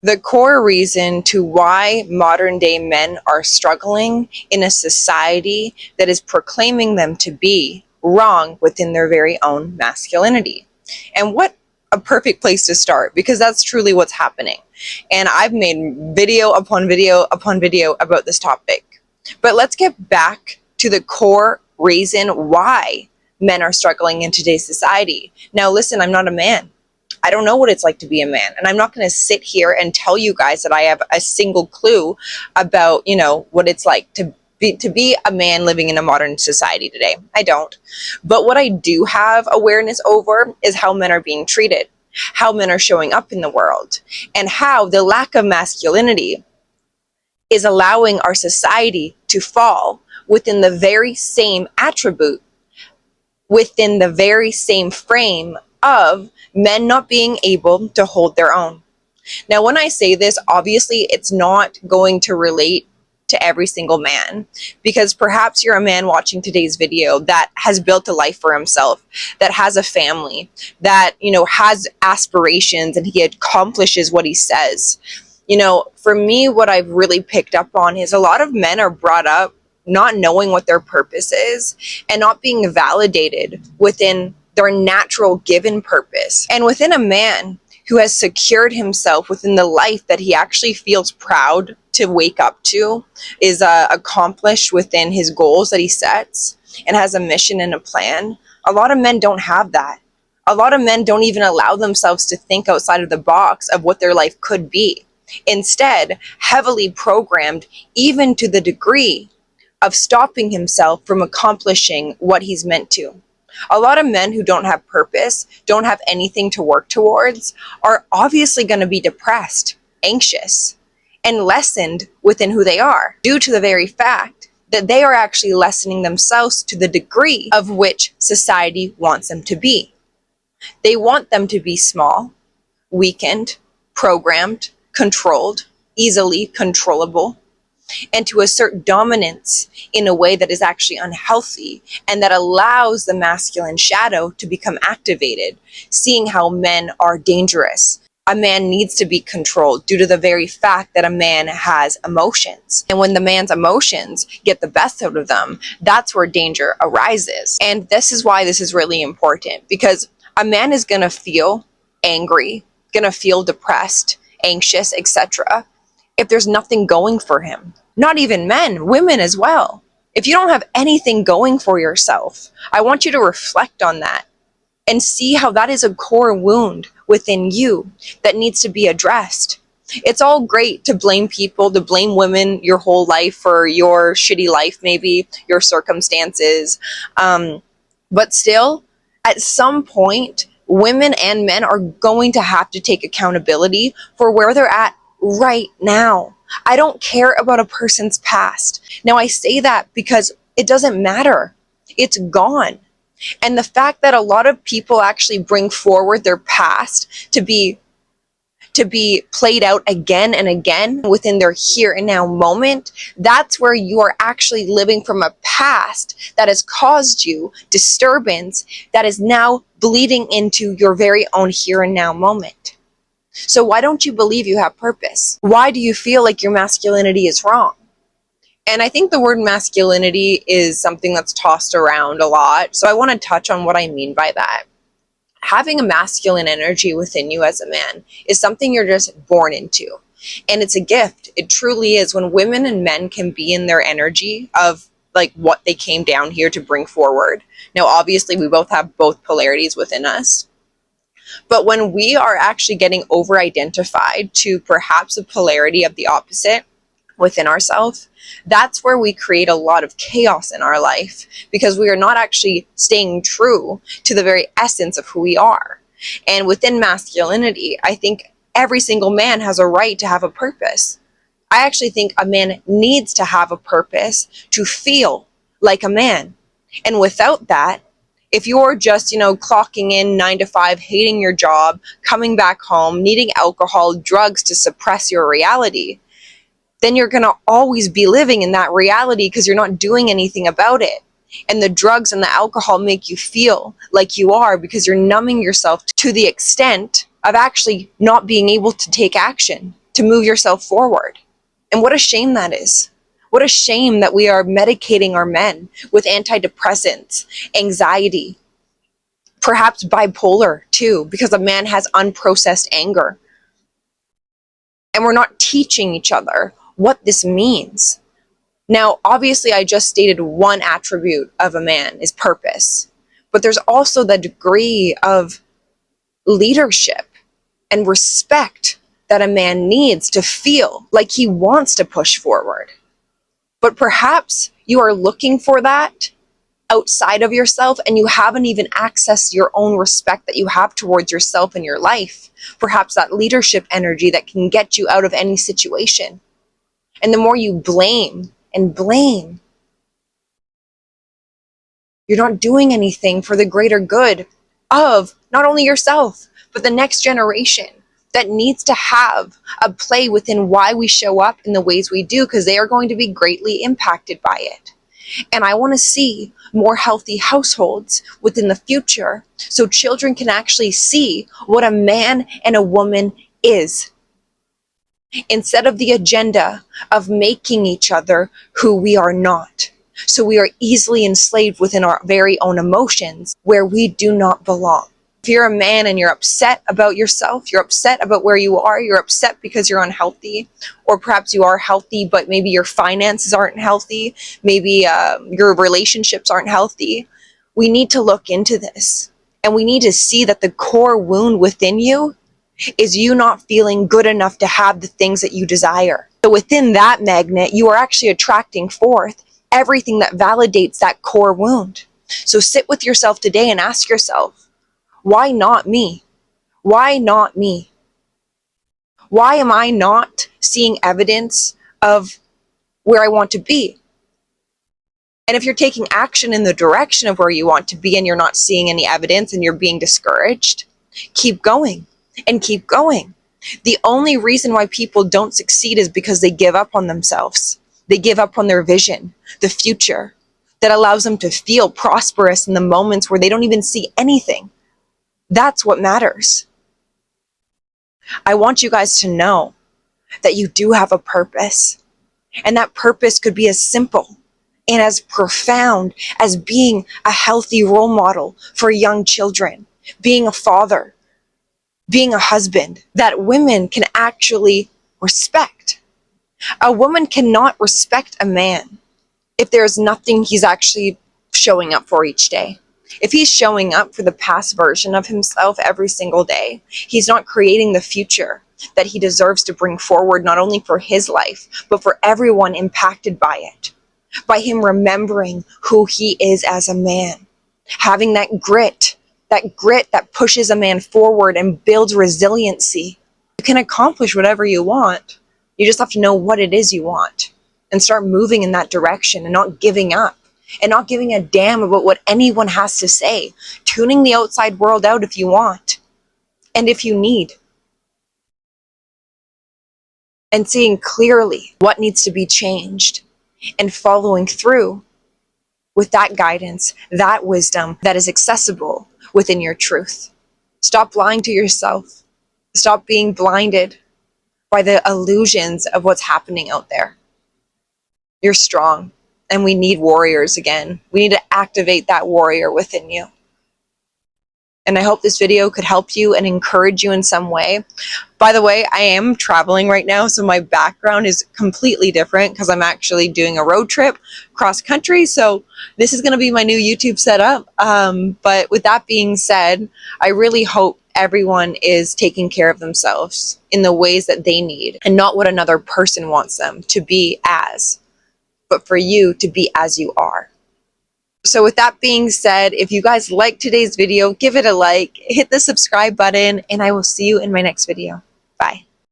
The core reason to why modern day men are struggling in a society that is proclaiming them to be wrong within their very own masculinity. And what a perfect place to start, because that's truly what's happening. And I've made video upon video upon video about this topic. But let's get back to the core reason why men are struggling in today's society. Now, listen, I'm not a man. I don't know what it's like to be a man. And I'm not going to sit here and tell you guys that I have a single clue about, what it's like to be a man living in a modern society today. I don't. But what I do have awareness over is how men are being treated, how men are showing up in the world, and how the lack of masculinity is allowing our society to fall within the very same attribute, within the very same frame of men not being able to hold their own. Now, when I say this, obviously it's not going to relate to every single man, because perhaps you're a man watching today's video that has built a life for himself, that has a family, that, has aspirations, and he accomplishes what he says. For me, what I've really picked up on is a lot of men are brought up not knowing what their purpose is and not being validated within their natural given purpose. And within a man who has secured himself within the life that he actually feels proud to wake up to, is accomplished within his goals that he sets, and has a mission and a plan, a lot of men don't have that. A lot of men don't even allow themselves to think outside of the box of what their life could be. Instead, heavily programmed, even to the degree of stopping himself from accomplishing what he's meant to. A lot of men who don't have purpose, don't have anything to work towards, are obviously going to be depressed, anxious, and lessened within who they are, due to the very fact that they are actually lessening themselves to the degree of which society wants them to be. They want them to be small, weakened, programmed, controlled, easily controllable, and to assert dominance in a way that is actually unhealthy and that allows the masculine shadow to become activated, seeing how men are dangerous. A man needs to be controlled due to the very fact that a man has emotions. And when the man's emotions get the best out of them, that's where danger arises. And this is why this is really important, because a man is going to feel angry, going to feel depressed, anxious, etc., if there's nothing going for him. Not even men, women as well. If you don't have anything going for yourself, I want you to reflect on that and see how that is a core wound within you that needs to be addressed. It's all great to blame people, to blame women your whole life for your shitty life, maybe your circumstances. But still, at some point, women and men are going to have to take accountability for where they're at right now. I don't care about a person's past. Now, I say that because it doesn't matter. It's gone. And the fact that a lot of people actually bring forward their past to be played out again and again within their here and now moment, that's where you are actually living from a past that has caused you disturbance that is now bleeding into your very own here and now moment. So why don't you believe you have purpose? Why do you feel like your masculinity is wrong? And I think the word masculinity is something that's tossed around a lot. So I want to touch on what I mean by that. Having a masculine energy within you as a man is something you're just born into. And it's a gift. It truly is. When women and men can be in their energy of like what they came down here to bring forward. Now, obviously, we both have both polarities within us. But when we are actually getting over-identified to perhaps a polarity of the opposite within ourselves, that's where we create a lot of chaos in our life, because we are not actually staying true to the very essence of who we are. And within masculinity, I think every single man has a right to have a purpose. I actually think a man needs to have a purpose to feel like a man. And without that, if you're just, clocking in 9 to 5, hating your job, coming back home, needing alcohol, drugs to suppress your reality, then you're going to always be living in that reality because you're not doing anything about it. And the drugs and the alcohol make you feel like you are, because you're numbing yourself to the extent of actually not being able to take action. to move yourself forward. And what a shame that is. What a shame that we are medicating our men with antidepressants, anxiety, perhaps bipolar too, because a man has unprocessed anger. And we're not teaching each other what this means. Now, obviously, I just stated one attribute of a man is purpose, but there's also the degree of leadership and respect that a man needs to feel like he wants to push forward. But perhaps you are looking for that outside of yourself and you haven't even accessed your own respect that you have towards yourself and your life. Perhaps that leadership energy that can get you out of any situation. And the more you blame and blame, you're not doing anything for the greater good of not only yourself, but the next generation that needs to have a play within why we show up in the ways we do, because they are going to be greatly impacted by it. And I want to see more healthy households within the future so children can actually see what a man and a woman is, instead of the agenda of making each other who we are not. So we are easily enslaved within our very own emotions where we do not belong. If you're a man and you're upset about yourself, you're upset about where you are, you're upset because you're unhealthy, or perhaps you are healthy, but maybe your finances aren't healthy, maybe your relationships aren't healthy, we need to look into this. And we need to see that the core wound within you is you not feeling good enough to have the things that you desire. So within that magnet, you are actually attracting forth everything that validates that core wound. So sit with yourself today and ask yourself, why not me? Why not me? Why am I not seeing evidence of where I want to be? And if you're taking action in the direction of where you want to be and you're not seeing any evidence and you're being discouraged, keep going and keep going. The only reason why people don't succeed is because they give up on themselves. They give up on their vision, the future that allows them to feel prosperous in the moments where they don't even see anything. That's what matters. I want you guys to know that you do have a purpose. And that purpose could be as simple and as profound as being a healthy role model for young children, being a father, being a husband that women can actually respect. A woman cannot respect a man if there's nothing he's actually showing up for each day. If he's showing up for the past version of himself every single day, he's not creating the future that he deserves to bring forward, not only for his life, but for everyone impacted by it. By him remembering who he is as a man, having that grit that pushes a man forward and builds resiliency. You can accomplish whatever you want. You just have to know what it is you want and start moving in that direction and not giving up. And not giving a damn about what anyone has to say. Tuning the outside world out if you want. And if you need. And seeing clearly what needs to be changed. And following through with that guidance, that wisdom that is accessible within your truth. Stop lying to yourself. Stop being blinded by the illusions of what's happening out there. You're strong. And we need warriors again. We need to activate that warrior within you. And I hope this video could help you and encourage you in some way. By the way, I am traveling right now, so my background is completely different because I'm actually doing a road trip cross country. So this is going to be my new YouTube setup. But with that being said, I really hope everyone is taking care of themselves in the ways that they need and not what another person wants them to be as, but for you to be as you are. So with that being said, if you guys liked today's video, give it a like, hit the subscribe button, and I will see you in my next video. Bye.